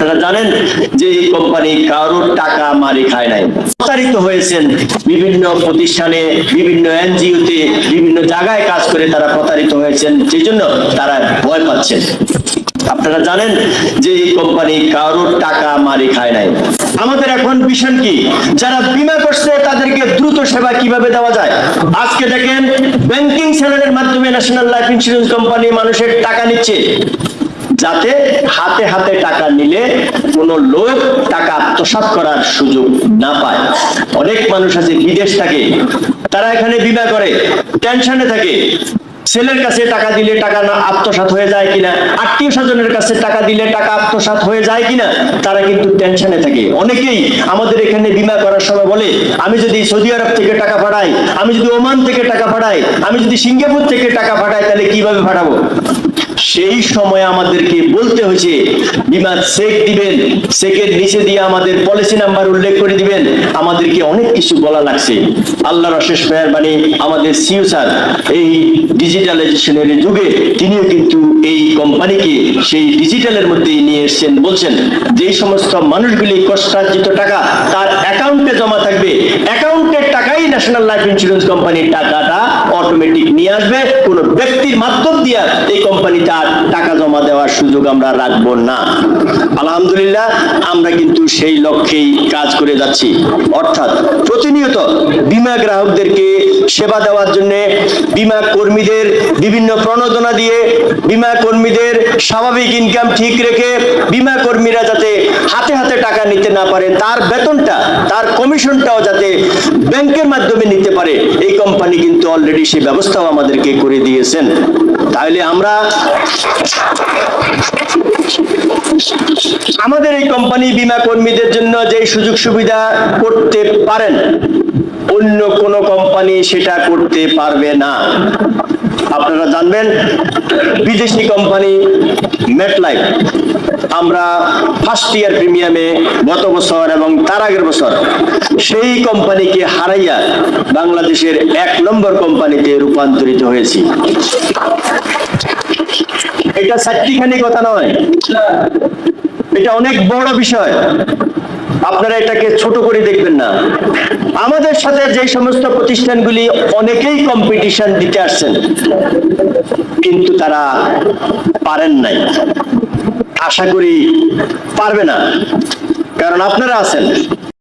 আপনারা জানেন যে এই কোম্পানি কারোর টাকা মারি খায় নাই, প্রতারিত হয়েছেন বিভিন্ন প্রতিষ্ঠানে, বিভিন্ন এনজিওতে, বিভিন্ন জায়গায় কাজ করে তারা প্রতারিত হয়েছেন, সেই জন্য তারা ভয় পাচ্ছেন। আপনারা জানেন যে এই কোম্পানি কারোর টাকা মারি খায় নাই। আমাদের এখন মিশন কি? যারা বীমা করছে তাদেরকে দ্রুত সেবা কিভাবে দেওয়া যায়। আজকে দেখেন ব্যাংকিং সেক্টরের মাধ্যমে ন্যাশনাল লাইফ ইন্স্যুরেন্স কোম্পানি মানুষের টাকা নিচ্ছে, যাতে হাতে হাতে টাকা নিলে কোনো লোক টাকা আত্মসাৎ করার সুযোগ না পায়। অনেক মানুষ আছে বিদেশ থাকে, তারা এখানে বীমা করে, টেনশনে থাকে, ছেলের কাছে টাকা দিলে টাকা না আত্মসাৎ হয়ে যায় কিনা, আত্মীয় স্বজনের কাছে টাকা দিলে টাকা আত্মসাৎ হয়ে যায় কিনা, তারা কিন্তু টেনশনে থাকে। অনেকেই আমাদের এখানে বীমা করার সময় বলে, আমি যদি সৌদি আরব থেকে টাকা পাঠাই, আমি যদি ওমান থেকে টাকা পাঠাই, আমি যদি সিঙ্গাপুর থেকে টাকা পাঠাই, তাহলে কিভাবে পাঠাবো? সেই সময় আমাদেরকে বলতে হয়েছে বীমা চেক দিবেন, চেকের নিচে দিয়ে আমাদের পলিসি নাম্বার উল্লেখ করে দিবেন, আমাদেরকে অনেক কিছু বলা লাগছে। আল্লাহর অশেষ মেহেরবানি, আমাদের সিইও স্যার এই ডিজিটালাইজেশনের যুগে তিনিও কিন্তু এই কোম্পানিকে সেই ডিজিটালের মধ্যে নিয়ে এসেছেন। বলছেন যে সমস্ত মানুষগুলি কষ্টার্জিত টাকা তার অ্যাকাউন্টে জমা থাকবে, অ্যাকাউন্টের টাকাই ন্যাশনাল লাইফ ইন্স্যুরেন্স কোম্পানির টাকাটা অটোমেটিক নিয়ে আসবে, কোনো ব্যক্তির মাধ্যম দিয়ে এই কোম্পানি তার টাকা জমা দেওয়ার সুযোগ আমরা রাখবো না। আলহামদুলিল্লাহ, আমরা কিন্তু সেই লক্ষ্যেই কাজ করে যাচ্ছি। অর্থাৎ প্রতিনিয়ত বীমা গ্রাহকদেরকে সেবা দেওয়ার জন্য বীমা কর্মীদের বিভিন্ন প্রণোদনা দিয়ে, বীমা কর্মীদের স্বাভাবিক ইনকাম ঠিক রেখে, বীমা কর্মীরা যাতে হাতে হাতে টাকা নিতে না পারে, তার বেতনটা, তার কমিশনটাও যাতে ব্যাংকের মাধ্যমে নিতে পারে, এই কোম্পানি কিন্তু অলরেডি সেই ব্যবস্থাও আমাদেরকে করে দিয়েছেন। তাহলে আমরা আমাদের এই কোম্পানি বীমা কর্মীদের জন্য যে সুযোগ সুবিধা করতে পারেন, অন্য কোন কোম্পানি সেটা করতে পারবে না। আপনারা জানবেন বিদেশি কোম্পানি মেটলাইফ, আমরা ফার্স্ট ইয়ার প্রিমিয়ামে গত বছর এবং তার আগের বছর সেই কোম্পানিকে হারাইয়া বাংলাদেশের 1 নম্বর কোম্পানিতে রূপান্তরিত হয়েছি। এটা চারটিখানি কথা নয়, এটা অনেক বড় বিষয়। আপনারা এটাকে ছোট করে দেখবেন না। আমাদের সাথে যে সমস্ত প্রতিষ্ঠানগুলি অনেকেই কম্পিটিশন দিতে আসছেন, কিন্তু তারা পারেন নাই, আশা করি পারবে না, কারণ আপনারা আছেন।